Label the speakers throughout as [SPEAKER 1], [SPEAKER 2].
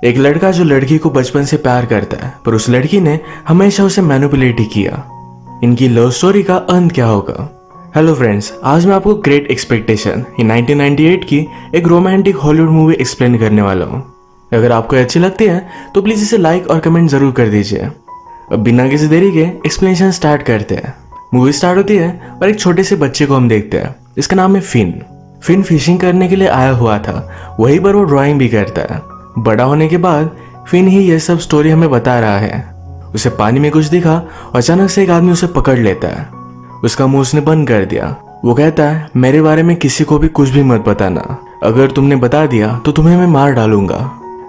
[SPEAKER 1] एक लड़का जो लड़की को बचपन से प्यार करता है, पर उस लड़की ने हमेशा उसे मैनिपुलेट ही किया। इनकी लव स्टोरी का अंत क्या होगा? हेलो फ्रेंड्स, आज मैं आपको ग्रेट एक्सपेक्टेशन ये 1998 की एक रोमांटिक हॉलीवुड मूवी एक्सप्लेन करने वाला हूँ। अगर आपको अच्छी लगती है तो प्लीज इसे लाइक और कमेंट जरूर कर दीजिए। अब बिना किसी देरी के एक्सप्लेनेशन स्टार्ट करते हैं। मूवी स्टार्ट होती है और एक छोटे से बच्चे को हम देखते हैं। इसका नाम है फिन। फिन फिशिंग करने के लिए आया हुआ था, वहीं पर वो ड्राइंग भी करता है। बड़ा होने के बाद फिन ही यह सब स्टोरी हमें बता रहा है। उसे पानी में कुछ दिखा और अचानक से एक आदमी उसे पकड़ लेता है। उसका मुंह उसने बंद कर दिया। वो कहता है, मेरे बारे में किसी को भी कुछ भी मत बताना, अगर तुमने बता दिया तो तुम्हें मैं मार डालूंगा।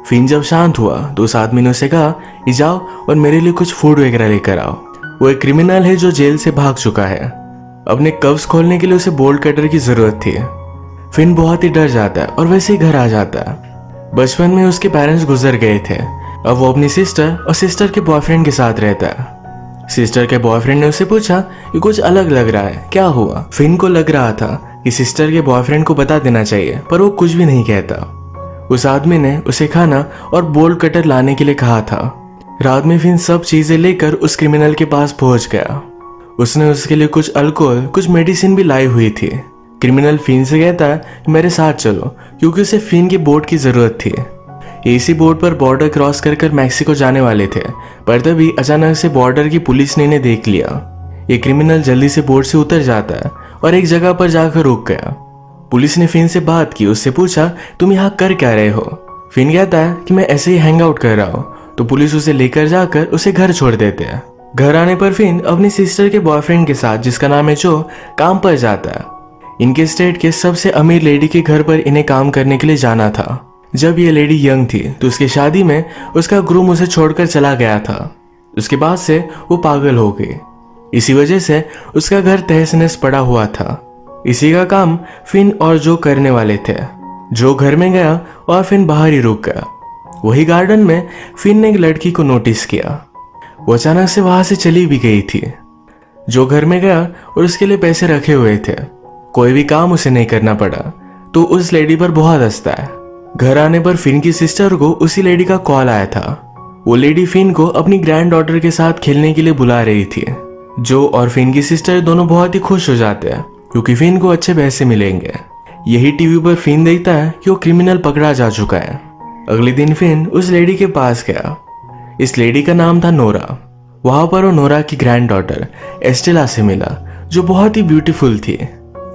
[SPEAKER 1] फिन जब शांत हुआ तो उस आदमी ने उसे कहा कि जाओ और मेरे लिए कुछ फूड वगैरह लेकर आओ। वो एक क्रिमिनल है जो जेल से भाग चुका है। अपने कब्ज खोलने के लिए उसे बोल्ट कटर की जरूरत थी। फिन बहुत ही डर जाता है और वैसे ही घर आ जाता है। बचपन में उसके पेरेंट्स गुजर गए थे। अब वो अपनी सिस्टर और सिस्टर के बॉयफ्रेंड के साथ रहता है। सिस्टर के बॉयफ्रेंड ने उससे पूछा कि कुछ अलग लग रहा है, क्या हुआ? फिन को लग रहा था कि सिस्टर के बॉयफ्रेंड को बता देना चाहिए, पर वो कुछ भी नहीं कहता। उस आदमी ने उसे खाना और बोल्ट कटर लाने के लिए कहा था। रात में फिन सब चीजें लेकर उस क्रिमिनल के पास पहुंच गया। उसने उसके लिए कुछ अल्कोहल, कुछ मेडिसिन भी लाई हुई थी। क्रिमिनल फिन से कहता है कि मेरे साथ चलो, क्योंकि उसे फिन की बोट की जरूरत थी। इसी बोट पर बॉर्डर क्रॉस कर मैक्सिको जाने वाले थे, पर तभी अचानक से बॉर्डर की पुलिस ने इन्हें देख लिया। ये क्रिमिनल जल्दी से बोट से उतर जाता है और एक जगह पर जाकर रुक गया। पुलिस ने फिन से बात की, उससे पूछा तुम यहाँ कर क्या रहे हो? फिन कहता है कि मैं ऐसे ही हैंग आउट कर रहा हूँ। तो पुलिस उसे लेकर जाकर उसे घर छोड़ देते हैं। घर आने पर फिन अपनी सिस्टर के बॉयफ्रेंड के साथ, जिसका नाम है जो, काम पर जाता है। इनके स्टेट के सबसे अमीर लेडी के घर पर इन्हें काम करने के लिए जाना था। जब ये लेडी यंग थी तो उसकी शादी में उसका ग्रूम उसे छोड़कर चला गया था। उसके बाद से वो पागल हो गई। इसी वजह से उसका घर तहस नहस पड़ा हुआ था। इसी का काम फिन और जो करने वाले थे। जो घर में गया और फिन बाहर ही रुक गया। वही गार्डन में फिन ने एक लड़की को नोटिस किया। वो अचानक से वहां से चली भी गई थी। जो घर में गया और उसके लिए पैसे रखे हुए थे। कोई भी काम उसे नहीं करना पड़ा, तो उस लेडी पर बहुत हंसता है। घर आने पर फिन की सिस्टर को उसी लेडी का कॉल आया था। वो लेडी फिन को अपनी ग्रैंड डॉटर के साथ खेलने के लिए बुला रही थी। जो और फिन की सिस्टर दोनों बहुत ही खुश हो जाते हैं, क्योंकि फिन को अच्छे पैसे मिलेंगे। यही टीवी पर फिन देखता है कि वो क्रिमिनल पकड़ा जा चुका है। अगले दिन फिन उस लेडी के पास गया। इस लेडी का नाम था नोरा। वहां पर वो नोरा की ग्रैंड डॉटर एस्टेला से मिला, जो बहुत ही ब्यूटीफुल थी।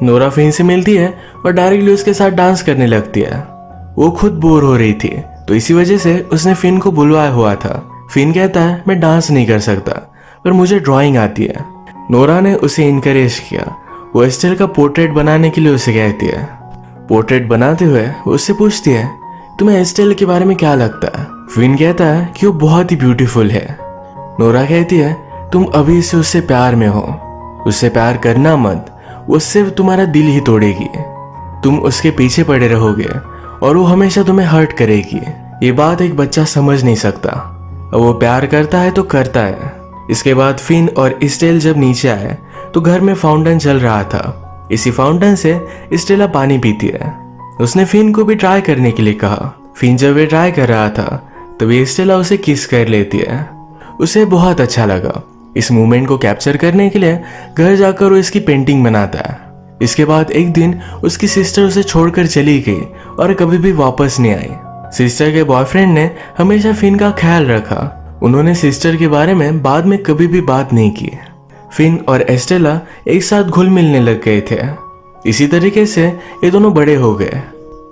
[SPEAKER 1] नोरा फिन से मिलती है और डायरेक्टली उसके साथ डांस करने लगती है। वो खुद बोर हो रही थी, तो इसी वजह से उसने फिन को बुलवाया हुआ था। फिन कहता है मैं डांस नहीं कर सकता, पर मुझे ड्राइंग आती है। नोरा ने उसे इनकरेज किया। वो एस्टेल का पोर्ट्रेट बनाने के लिए उसे कहती है। पोर्ट्रेट बनाते हुए वो उससे पूछती है तुम्हें एस्टेल के बारे में क्या लगता है? फिन कहता है कि वो बहुत ही ब्यूटीफुल है। नोरा कहती है तुम अभी से उससे प्यार में हो, उससे प्यार करना मत, वो सिर्फ तुम्हारा दिल ही तोड़ेगी। तुम उसके पीछे पड़े रहोगे और वो हमेशा तुम्हें हर्ट करेगी। ये बात एक बच्चा समझ नहीं सकता। अब वो प्यार करता है तो करता है। इसके बाद फिन और स्टेल जब नीचे आए तो घर में फाउंटेन चल रहा था। इसी फाउंटेन से स्टेला पानी पीती है। उसने फिन को भी ट्राई करने के लिए कहा। फिन जब वे ट्राई कर रहा था तभी स्टेला उसे किस कर लेती है। उसे बहुत अच्छा लगा। इस मूवमेंट को कैप्चर करने के लिए घर जाकर वो इसकी पेंटिंग बनाता है। इसके बाद एक दिन उसकी सिस्टर उसे छोड़कर चली गई और कभी भी वापस नहीं आई। सिस्टर के बॉयफ्रेंड ने हमेशा फिन का ख्याल रखा। उन्होंने सिस्टर के बारे में बाद में कभी भी बात नहीं की। फिन और एस्टेला एक साथ घुल मिलने लग गए थे। इसी तरीके से ये दोनों बड़े हो गए।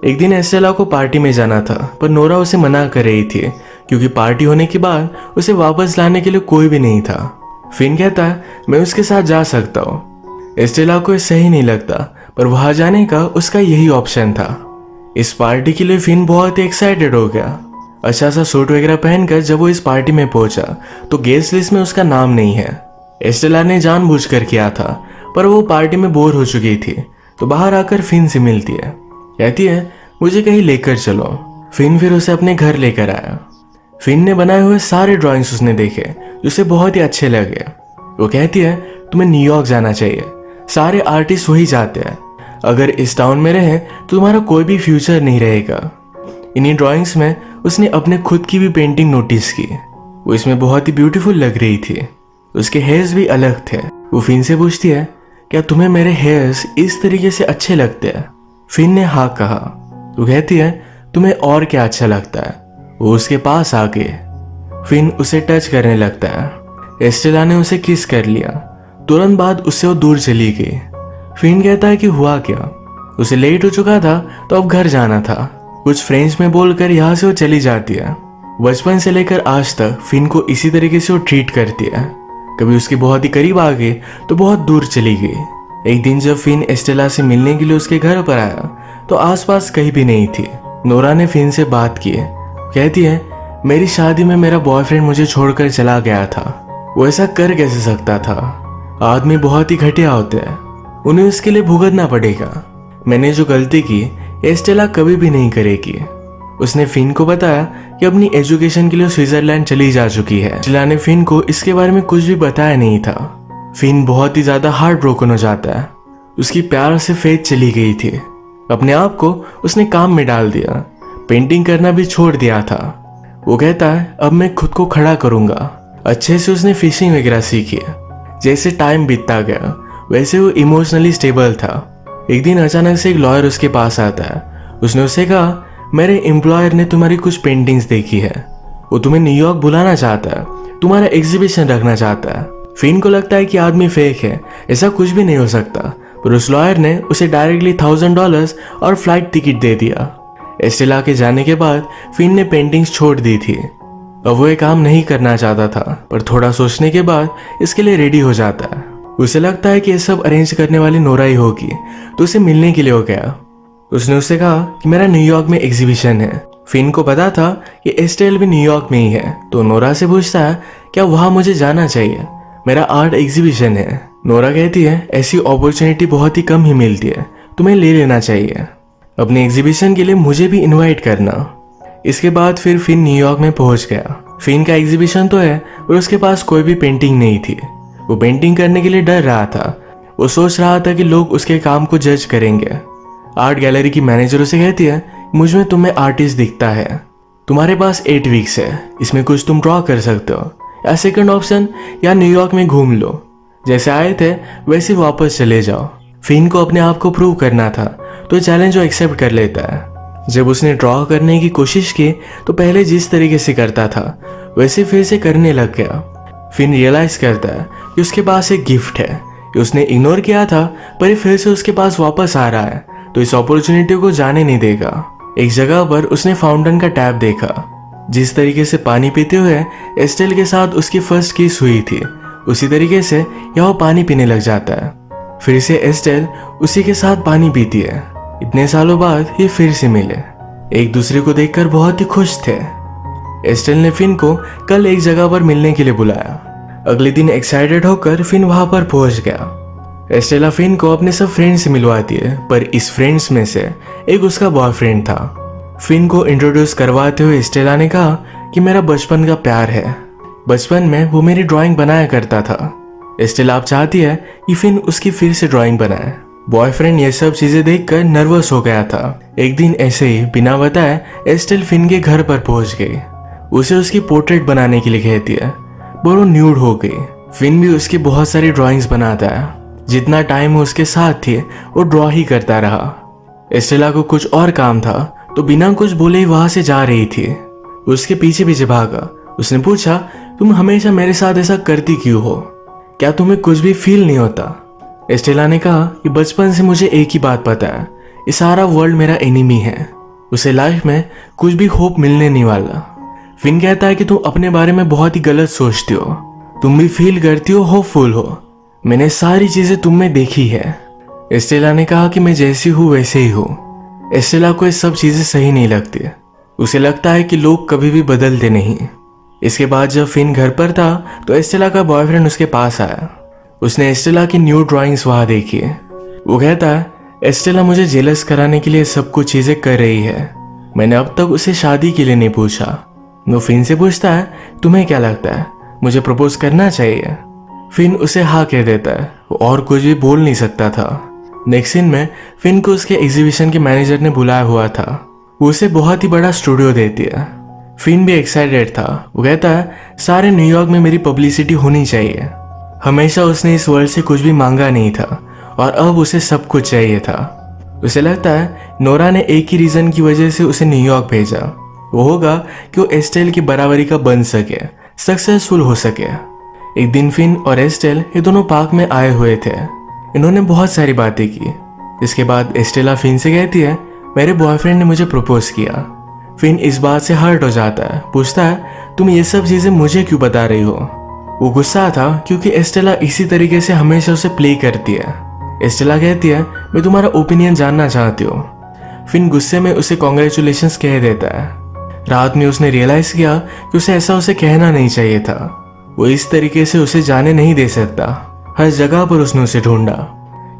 [SPEAKER 1] एक दिन एस्टेला को पार्टी में जाना था, पर नोरा उसे मना कर रही थी, क्योंकि पार्टी होने के बाद उसे वापस लाने के लिए कोई भी नहीं था। फिन कहता है मैं उसके साथ जा सकता हूँ। एस्टेला को सही नहीं लगता, पर वहां जाने का उसका यही ऑप्शन था। इस पार्टी के लिए फिन बहुत ही एक्साइटेड हो गया। अच्छा सा सूट वगैरह पहनकर जब वो इस पार्टी में पहुंचा तो गेस्ट लिस्ट में उसका नाम नहीं है। एस्टेला ने जानबूझकर किया था, पर वो पार्टी में बोर हो चुकी थी, तो बाहर आकर फिन से मिलती है। कहती है मुझे कहीं लेकर चलो। फिन फिर उसे अपने घर लेकर आया। फिन ने बनाए हुए सारे ड्राइंग्स उसने देखे, जो उसे बहुत ही अच्छे लगे। वो कहती है तुम्हें न्यूयॉर्क जाना चाहिए, सारे आर्टिस्ट वही जाते हैं। अगर इस टाउन में रहे तो तुम्हारा कोई भी फ्यूचर नहीं रहेगा। इन्हीं ड्राइंग्स में उसने अपने खुद की भी पेंटिंग नोटिस की। वो इसमें बहुत ही ब्यूटीफुल लग रही थी। उसके हेयर्स भी अलग थे। वो फिन से पूछती है, क्या तुम्हें मेरे हेयर्स इस तरीके से अच्छे लगते हैं? फिन ने हाँ कहा। वो कहती है, तुम्हें और क्या अच्छा लगता है? वो उसके पास आ गए। फिन उसे टच करने लगता है। एस्टेला ने उसे किस कर लिया। तुरंत बाद उससे वो दूर चली गई। फिन कहता है कि हुआ क्या? उसे लेट हो चुका था तो अब घर जाना था। कुछ फ्रेंच में बोलकर यहाँ से वो चली जाती है। बचपन से लेकर आज तक फिन को इसी तरीके से वो ट्रीट करती है। कभी उसके बहुत ही करीब आ गई तो बहुत दूर चली गई। एक दिन जब फिन एस्टेला से मिलने के लिए उसके घर पर आया तो आसपास कहीं भी नहीं थी। नोरा ने फिन से बात की। कहती है, मेरी शादी में मेरा बॉयफ्रेंड मुझे छोड़कर चला गया था। वो ऐसा कर कैसे सकता था? आदमी बहुत ही घटिया होते हैं, उन्हें उसके लिए भुगतना पड़ेगा। मैंने जो गलती की एस्टेला कभी भी नहीं करेगी। उसने फिन को बताया कि अपनी एजुकेशन के लिए स्विट्जरलैंड चली जा चुकी है। एस्टेला ने फिन को इसके बारे में कुछ भी बताया नहीं था। फिन बहुत ही ज्यादा हार्ट ब्रोकन हो जाता है। उसकी प्यार से फेथ चली गई थी। अपने आप को उसने काम में डाल दिया। पेंटिंग करना भी छोड़ दिया था। वो कहता है, अब मैं खुद को खड़ा करूंगा। अच्छे से उसने फिशिंग वगैरह सीखी। जैसे टाइम बीतता गया वैसे वो इमोशनली स्टेबल था। एक दिन अचानक से एक लॉयर उसके पास आता है। उसने उसे कहा, मेरे एम्प्लॉयर ने तुम्हारी कुछ पेंटिंग्स देखी है। वो तुम्हें न्यूयॉर्क बुलाना चाहता है, तुम्हारा एग्जीबिशन रखना चाहता है। फिन को लगता है कि आदमी फेक है, ऐसा कुछ भी नहीं हो सकता। पर उस लॉयर ने उसे डायरेक्टली $1000 और फ्लाइट टिकट दे दिया। एस्टेला के जाने के बाद फिन ने पेंटिंग्स छोड़ दी थी। अब वो ये काम नहीं करना चाहता था, पर थोड़ा सोचने के बाद इसके लिए रेडी हो जाता है। उसे लगता है कि ये सब अरेंज करने वाली नोरा ही होगी, तो उसे मिलने के लिए हो गया। उसने उससे कहा कि मेरा न्यूयॉर्क में एग्जीबिशन है। फिन को पता था कि एस्टेल भी न्यूयॉर्क में ही है, तो नोरा से पूछता है, क्या वहां मुझे जाना चाहिए? मेरा आर्ट एग्जीबिशन है। नोरा कहती है, ऐसी अपॉर्चुनिटी बहुत ही कम ही मिलती है, तुम्हें ले लेना चाहिए। अपने एग्जीबिशन के लिए मुझे भी इन्वाइट करना। इसके बाद फिर फिन न्यूयॉर्क में पहुंच गया। फिन का एग्जीबिशन तो है, पर उसके पास कोई भी पेंटिंग नहीं थी। वो पेंटिंग करने के लिए डर रहा था। वो सोच रहा था कि लोग उसके काम को जज करेंगे। आर्ट गैलरी की मैनेजर उसे कहती है, मुझ में तुम्हें आर्टिस्ट दिखता है, तुम्हारे पास 8 वीक्स है, इसमें कुछ तुम ड्रॉ कर सकते हो, या सेकंड ऑप्शन या न्यूयॉर्क में घूम लो, जैसे आए थे वैसे वापस चले जाओ। फिन को अपने आप को प्रूव करना था, तो चैलेंज वो एक्सेप्ट कर लेता है। जब उसने ड्रॉ करने की कोशिश की तो पहले जिस तरीके से करता था वैसे फिर से करने लग गया। फिन रियलाइज करता है कि उसके पास एक गिफ्ट है कि उसने इग्नोर किया था, पर ये फिर से उसके पास वापस आ रहा है, तो इस अपॉर्चुनिटी को जाने नहीं देगा। एक जगह पर उसने फाउंटेन का टैप देखा। जिस तरीके से पानी पीते हुए एस्टेल के साथ उसकी फर्स्ट किस हुई थी, उसी तरीके से यह वो पानी पीने लग जाता है। फिर से एस्टेल उसी के साथ पानी पीती है। इतने सालों बाद ये फिर से मिले। एक दूसरे को देखकर बहुत ही खुश थे। एस्टेल ने फिन को कल एक जगह पर मिलने के लिए बुलाया। अगले दिन एक्साइटेड होकर फिन वहां पर पहुंच गया। एस्टेला फिन को अपने सब फ्रेंड से मिलवाती है, पर इस फ्रेंड्स में से एक उसका बॉयफ्रेंड था। फिन को इंट्रोड्यूस करवाते हुए एस्टेला ने कहा कि मेरा बचपन का प्यार है, बचपन में वो मेरी ड्राइंग बनाया करता था। एस्टेला अब चाहती है कि फिन उसकी फिर से ड्राइंग बनाए। बॉयफ्रेंड ये सब चीजें देखकर नर्वस हो गया था। एक दिन ऐसे ही बिना बताए एस्टेल फिन के घर पर पहुंच गई। उसे उसकी पोर्ट्रेट बनाने के लिए कहती है, पर वो न्यूड हो गई। फिन भी उसकी बहुत सारी ड्राइंग्स बनाता है। जितना टाइम उसके साथ थी वो ड्रॉ ही करता रहा। एस्टेला को कुछ और काम था, तो बिना कुछ बोले ही वहां से जा रही थी। उसके पीछे पीछे भागा। उसने पूछा, तुम हमेशा मेरे साथ ऐसा करती क्यों हो? क्या तुम्हें कुछ भी फील नहीं होता? एस्टेला ने कहा कि बचपन से मुझे एक ही बात पता है, ये सारा वर्ल्ड मेरा एनिमी है, उसे लाइफ में कुछ भी होप मिलने नहीं वाला। फिन कहता है कि तुम अपने बारे में बहुत ही गलत सोचती हो, तुम भी फील करती हो होपफुल हो, मैंने सारी चीजें तुम में देखी है। एस्टेला ने कहा कि मैं जैसी हूँ वैसे ही हूँ। एस्टेला को ये सब चीजें सही नहीं लगती। उसे लगता है कि लोग कभी भी बदलते नहीं। इसके बाद जब फिन घर पर था तो एस्टेला का बॉयफ्रेंड उसके पास आया। उसने एस्टेला की न्यू ड्राइंग्स वहां देखी। वो कहता है, एस्टेला मुझे जेलस कराने के लिए सब कुछ चीजें कर रही है, मैंने अब तक उसे शादी के लिए नहीं पूछा। वो फिन से पूछता है, तुम्हें क्या लगता है, मुझे प्रपोज करना चाहिए? फिन उसे हाँ कह देता है। वो और कुछ भी बोल नहीं सकता था। नेक्स्ट सीन में फिन को उसके एग्जीबिशन के मैनेजर ने बुलाया हुआ था। वो उसे बहुत ही बड़ा स्टूडियो देती है। फिन भी एक्साइटेड था। वो कहता है सारे न्यूयॉर्क में मेरी पब्लिसिटी होनी चाहिए। हमेशा उसने इस वर्ल्ड से कुछ भी मांगा नहीं था और अब उसे सब कुछ चाहिए था। उसे लगता है नोरा ने एक ही रीजन की वजह से उसे न्यूयॉर्क भेजा, वो होगा कि वो एस्टेल की बराबरी का बन सके, सक्सेसफुल हो सके। एक दिन फिन और एस्टेल ये दोनों पार्क में आए हुए थे। इन्होंने बहुत सारी बातें की। इसके बाद एस्टेला फिन से कहती है मेरे बॉयफ्रेंड ने मुझे प्रपोज किया। फिन इस बात से हर्ट हो जाता है, पूछता है तुम ये सब चीजें मुझे क्यों बता रही हो। वो गुस्सा था क्योंकि एस्टेला इसी तरीके से हमेशा उसे प्ले करती है। एस्टेला कहती है मैं तुम्हारा ओपिनियन जानना चाहती हूँ। फिन गुस्से में उसे कॉन्ग्रेचुलेशंस कह देता है। रात में उसने रियलाइज किया कि उसे ऐसा उसे कहना नहीं चाहिए था। वो इस तरीके से उसे जाने नहीं दे सकता। हर जगह पर उसने उसे ढूंढा।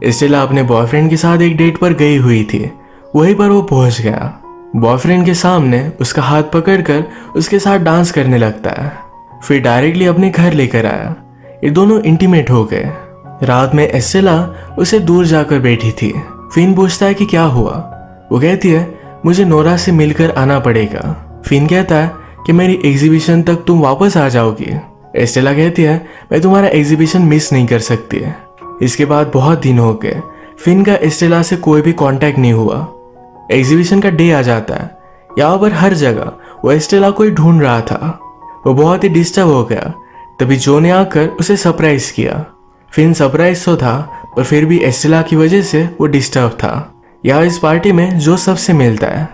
[SPEAKER 1] एस्टेला अपने बॉयफ्रेंड के साथ एक डेट पर गई हुई थी। वहीं पर वो पहुंच गया। बॉयफ्रेंड के सामने उसका हाथ पकड़कर उसके साथ डांस करने लगता है, फिर डायरेक्टली अपने घर लेकर आया। ये दोनों इंटीमेट हो गए। रात में एस्टेला उसे दूर जाकर बैठी थी। फिन पूछता है कि क्या हुआ। वो कहती है मुझे नोरा से मिलकर आना पड़ेगा। फिन कहता है कि मेरी एग्जीबिशन तक तुम वापस आ जाओगी। एस्टेला कहती है मैं तुम्हारा एग्जीबिशन मिस नहीं कर सकती। इसके बाद बहुत दिन हो गए। फिन का एस्टेला से कोई भी कांटेक्ट नहीं हुआ। एग्जीबिशन का डे आ जाता है। यहाँ पर हर जगह वो एस्टेला को ही ढूंढ रहा था। वो बहुत ही डिस्टर्ब हो गया। तभी जो ने आकर उसे सरप्राइज किया। फिन सरप्राइज तो था पर फिर भी एस्टेला की वजह से वो डिस्टर्ब था। यहाँ इस पार्टी में जो सबसे मिलता है।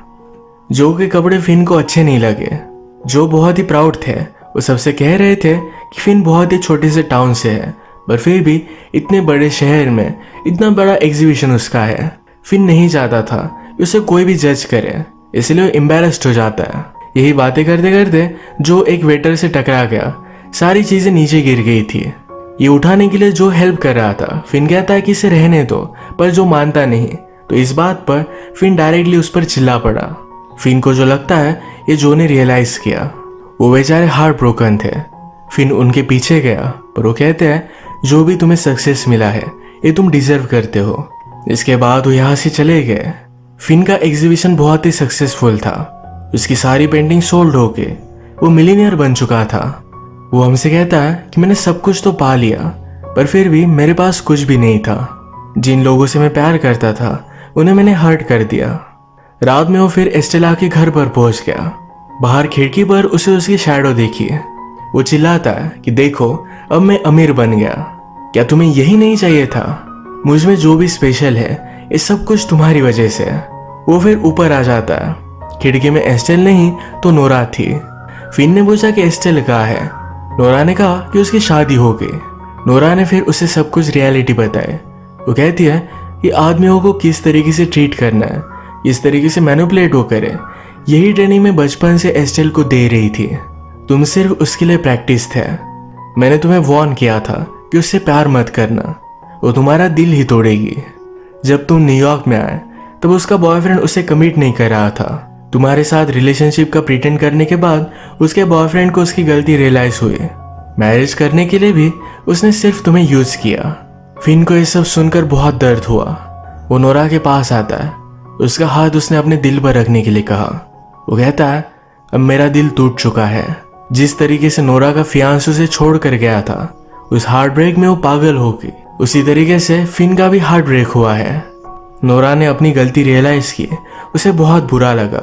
[SPEAKER 1] जो के कपड़े फिन को अच्छे नहीं लगे। जो बहुत ही प्राउड थे। वो सबसे कह रहे थे कि फिन बहुत ही छोटे से टाउन से है, पर फिर भी इतने बड़े शहर में इतना बड़ा एग्जीबिशन उसका है। फिन नहीं चाहता था कि उसे कोई भी जज करे, इसलिए वो एम्बैरेस्ड हो जाता है। यही बातें करते करते जो एक वेटर से टकरा गया। सारी चीजें नीचे गिर गई थी। ये उठाने के लिए जो हेल्प कर रहा था। फिन कहता है कि इसे रहने दो, पर जो मानता नहीं। तो इस बात पर फिन डायरेक्टली उस पर चिल्ला पड़ा। फिन को जो लगता है ये जो ने रियलाइज किया। वो बेचारे हार्ट ब्रोकन थे। फिन उनके पीछे गया, पर वो कहते हैं जो भी तुम्हें सक्सेस मिला है ये तुम डिजर्व करते हो। इसके बाद वो यहाँ से चले गए। फिन का एग्जीबिशन बहुत ही सक्सेसफुल था। उसकी सारी पेंटिंग सोल्ड होके वो मिलीनियर बन चुका था। वो हमसे कहता है कि मैंने सब कुछ तो पा लिया, पर फिर भी मेरे पास कुछ भी नहीं था। जिन लोगों से मैं प्यार करता था उन्हें मैंने हर्ट कर दिया। रात में वो फिर एस्टेला के घर पर पहुंच गया। बाहर खिड़की पर उसे उसकी शैडो देखी। वो चिल्लाता है कि देखो अब मैं अमीर बन गया। क्या तुम्हें यही नहीं चाहिए था? मुझ में जो भी स्पेशल है ये सब कुछ तुम्हारी वजह से है। वो फिर ऊपर आ जाता है। खिड़की में एस्टेल नहीं तो नोरा थी। फिन ने पूछा कि एस्टेल कहाँ है। नोरा ने कहा कि उसकी शादी हो गई। नोरा ने फिर उसे सब कुछ रियलिटी बताई। वो कहती है कि आदमियों को किस तरीके से ट्रीट करना है, किस तरीके से मैनिपुलेट वो करे, यही ट्रेनिंग में बचपन से एस्टेल को दे रही थी। तुम सिर्फ उसके लिए प्रैक्टिस थे। मैंने तुम्हें वार्न किया था कि उससे प्यार मत करना, वो तुम्हारा दिल ही तोड़ेगी। जब तुम न्यूयॉर्क में आए तब उसका बॉयफ्रेंड उसे कमिट नहीं कर रहा था। तुम्हारे साथ रिलेशनशिप का प्रिटेंड करने के बाद उसके बॉयफ्रेंड को उसकी गलती रियलाइज हुई। मैरिज करने के लिए भी उसने सिर्फ तुम्हें यूज किया। फिन को ये सब सुनकर बहुत दर्द हुआ। वो नोरा के पास आता है। उसका हाथ उसने अपने दिल पर रखने के लिए कहा। वो कहता है अब मेरा दिल टूट चुका है। जिस तरीके से नोरा का फियांसे उसे छोड़ कर गया था, उस हार्ट ब्रेक में वो पागल हो गई। उसी तरीके से फिन का भी हार्ट ब्रेक हुआ है। नोरा ने अपनी गलती रियलाइज की। उसे बहुत बुरा लगा,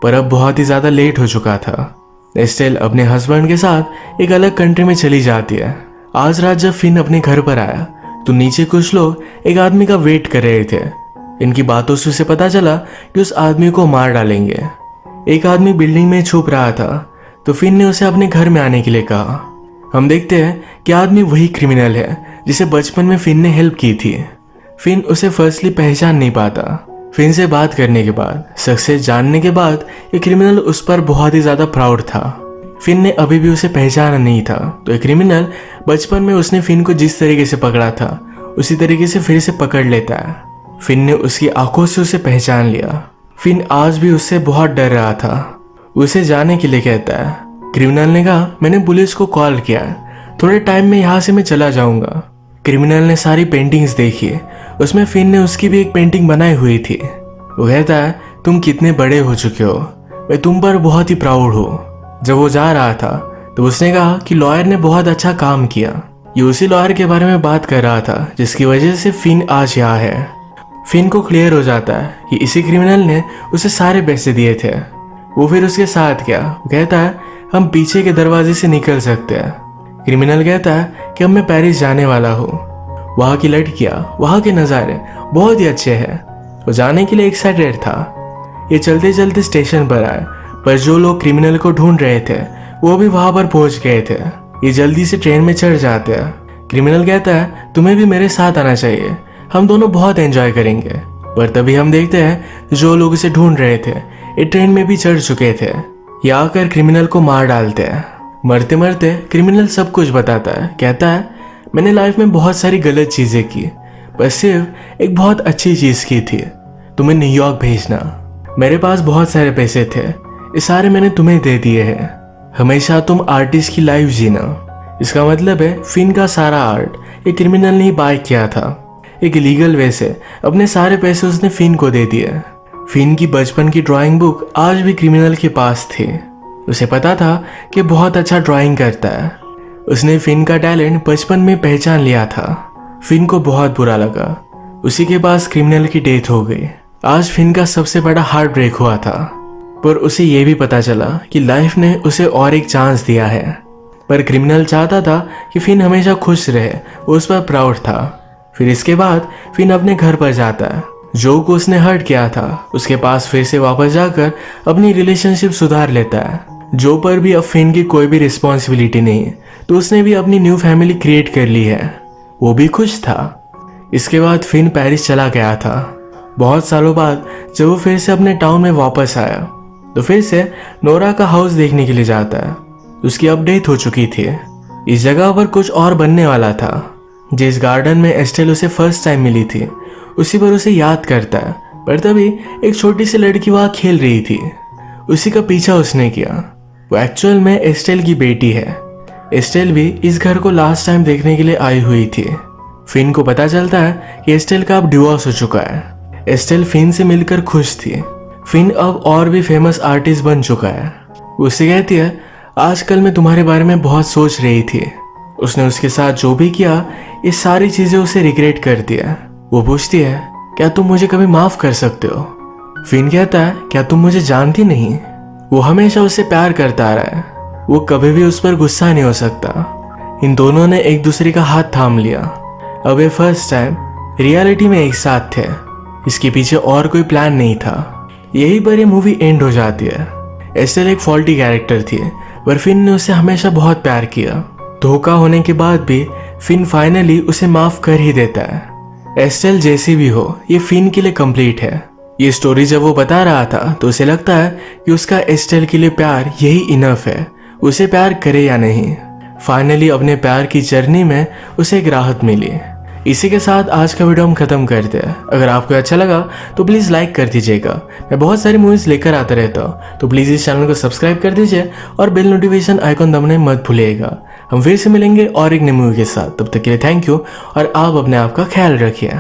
[SPEAKER 1] पर अब बहुत ही ज्यादा लेट हो चुका था। एस्टेल अपने हस्बैंड के साथ एक अलग कंट्री में चली जाती है। आज रात जब फिन अपने घर पर आया तो नीचे कुछ लोग एक आदमी का वेट कर रहे थे। इनकी बातों से उसे पता चला कि उस आदमी को मार डालेंगे। एक आदमी बिल्डिंग में छुप रहा था, तो फिन ने उसे अपने घर में आने के लिए कहा। हम देखते हैं कि आदमी वही क्रिमिनल है जिसे बचपन में फिन ने हेल्प की थी। फिन उसे फर्स्टली पहचान नहीं पाता। फिन से बात करने के बाद, सक्सेस जानने के बाद, ये क्रिमिनल उस पर बहुत ही ज्यादा प्राउड था। फिन ने अभी भी उसे पहचाना नहीं था, तो ये क्रिमिनल बचपन में उसने फिन को जिस तरीके से पकड़ा था उसी तरीके से फिर से पकड़ लेता है। फिन ने उसकी आंखों से उसे पहचान लिया। फिन आज भी उससे बहुत डर रहा था। उसे जाने के लिए कहता है। क्रिमिनल ने कहा मैंने पुलिस को कॉल किया, थोड़े टाइम में यहाँ से मैं चला जाऊंगा। क्रिमिनल ने सारी पेंटिंग्स देखी। उसमें फिन ने उसकी भी एक पेंटिंग बनाई हुई थी। वो कहता है तुम कितने बड़े हो चुके हो, मैं तुम पर बहुत ही प्राउड हूँ। जब वो जा रहा था तो उसने कहा कि लॉयर ने बहुत अच्छा काम किया। ये उसी लॉयर के बारे में बात कर रहा था जिसकी वजह से फिन आज यहाँ है। फिन को क्लियर हो जाता है कि इसी क्रिमिनल ने उसे सारे पैसे दिए थे। वो फिर उसके साथ गया। वो कहता है हम पीछे के दरवाजे से निकल सकते हैं। क्रिमिनल कहता है कि अब मैं पेरिस जाने वाला हूँ। वहाँ की लड़कियाँ, वहाँ के नज़ारे बहुत ही अच्छे हैं। वो जाने के लिए एक्साइटेड था। ये चलते चलते स्टेशन पर आए, पर जो लोग क्रिमिनल को ढूंढ रहे थे वो भी वहाँ पर पहुँच गए थे। ये जल्दी से ट्रेन में चढ़ जाते हैं। क्रिमिनल कहता है तुम्हें भी मेरे साथ आना चाहिए, हम दोनों बहुत एंजॉय करेंगे। पर तभी हम देखते हैं जो लोग इसे ढूंढ रहे थे ये ट्रेन में भी चढ़ चुके थे। ये आकर क्रिमिनल को मार डालते हैं। मरते मरते क्रिमिनल सब कुछ बताता है। कहता है मैंने लाइफ में बहुत सारी गलत चीजें की, पर सिर्फ एक बहुत अच्छी चीज की थी, तुम्हें न्यूयॉर्क भेजना। मेरे पास बहुत सारे पैसे थे, ये सारे मैंने तुम्हें दे दिए हैं। हमेशा तुम आर्टिस्ट की लाइफ जीना। इसका मतलब है फिन का सारा आर्ट एक क्रिमिनल ने ही बाय किया था। एक इलीगल वे से अपने सारे पैसे उसने फिन को दे दिए। फिन की बचपन की ड्राइंग बुक आज भी क्रिमिनल के पास थी। उसे पता था कि बहुत अच्छा ड्राइंग करता है। उसने फिन का टैलेंट बचपन में पहचान लिया था। फिन को बहुत बुरा लगा। उसी के पास क्रिमिनल की डेथ हो गई। आज फिन का सबसे बड़ा हार्ट ब्रेक हुआ था, पर उसे यह भी पता चला कि लाइफ ने उसे और एक चांस दिया है। पर क्रिमिनल चाहता था कि फिन हमेशा खुश रहे, वो उस पर प्राउड था। फिर इसके बाद फिन अपने घर पर जाता है। जो को उसने हर्ट किया था उसके पास फिर से वापस जाकर अपनी रिलेशनशिप सुधार लेता है। जो पर भी अब फिन की कोई भी रिस्पॉन्सिबिलिटी नहीं, तो उसने भी अपनी न्यू फैमिली क्रिएट कर ली है। वो भी खुश था। इसके बाद फिन पेरिस चला गया था। बहुत सालों बाद जब वो फिर से अपने टाउन में वापस आया तो फिर से नोरा का हाउस देखने के लिए जाता है। उसकी अपडेट हो चुकी थी। इस जगह पर कुछ और बनने वाला था। जिस गार्डन में एस्टेल उसे फर्स्ट टाइम मिली थी उसी पर उसे याद करता है। पर तभी एक छोटी सी लड़की वहां खेल रही थी। उसी का पीछा उसने किया। वो एक्चुअल में एस्टेल की बेटी है। एस्टेल भी इस घर को लास्ट टाइम देखने के लिए आई हुई थी। फिन को पता चलता है कि एस्टेल का अब डिवोर्स हो चुका है। एस्टेल फिन से मिलकर खुश थी। फिन अब और भी फेमस आर्टिस्ट बन चुका है। उससे कहती है आजकल मैं तुम्हारे बारे में बहुत सोच रही थी। उसने उसके साथ जो भी किया ये सारी चीजें उसे रिग्रेट कर दिया। वो पूछती है क्या तुम मुझे कभी माफ कर सकते हो। फिन कहता है क्या तुम मुझे जानती नहीं। वो हमेशा उससे प्यार करता आ रहा है। वो कभी भी उस पर गुस्सा नहीं हो सकता। इन दोनों ने एक दूसरे का हाथ थाम लिया। अब ये फर्स्ट टाइम रियलिटी में एक साथ थे। इसके पीछे और कोई प्लान नहीं था। यही पर ये मूवी एंड हो जाती है। एस्टेल एक फॉल्टी कैरेक्टर थी, पर फिन ने उसे हमेशा बहुत प्यार किया। धोखा होने के बाद भी फिन फाइनली उसे माफ कर ही देता है। एस्टेल जैसी भी हो ये फिन के लिए कंप्लीट है। ये स्टोरी जब वो बता रहा था तो उसे लगता है कि उसका एस्टेल के लिए प्यार यही इनफ है, उसे प्यार करे या नहीं। फाइनली अपने प्यार की जर्नी में उसे एक राहत मिली। इसी के साथ आज का वीडियो हम खत्म करते हैं। अगर आपको अच्छा लगा तो प्लीज़ लाइक कर दीजिएगा। मैं बहुत सारी मूवीज़ लेकर आता रहता हूँ, तो प्लीज़ इस चैनल को सब्सक्राइब कर दीजिए और बेल नोटिफिकेशन आइकॉन दबाने मत भूलिएगा। हम फिर से मिलेंगे और एक नई मूवी के साथ। तब तक के लिए थैंक यू और आप अपने आप का ख्याल रखिए।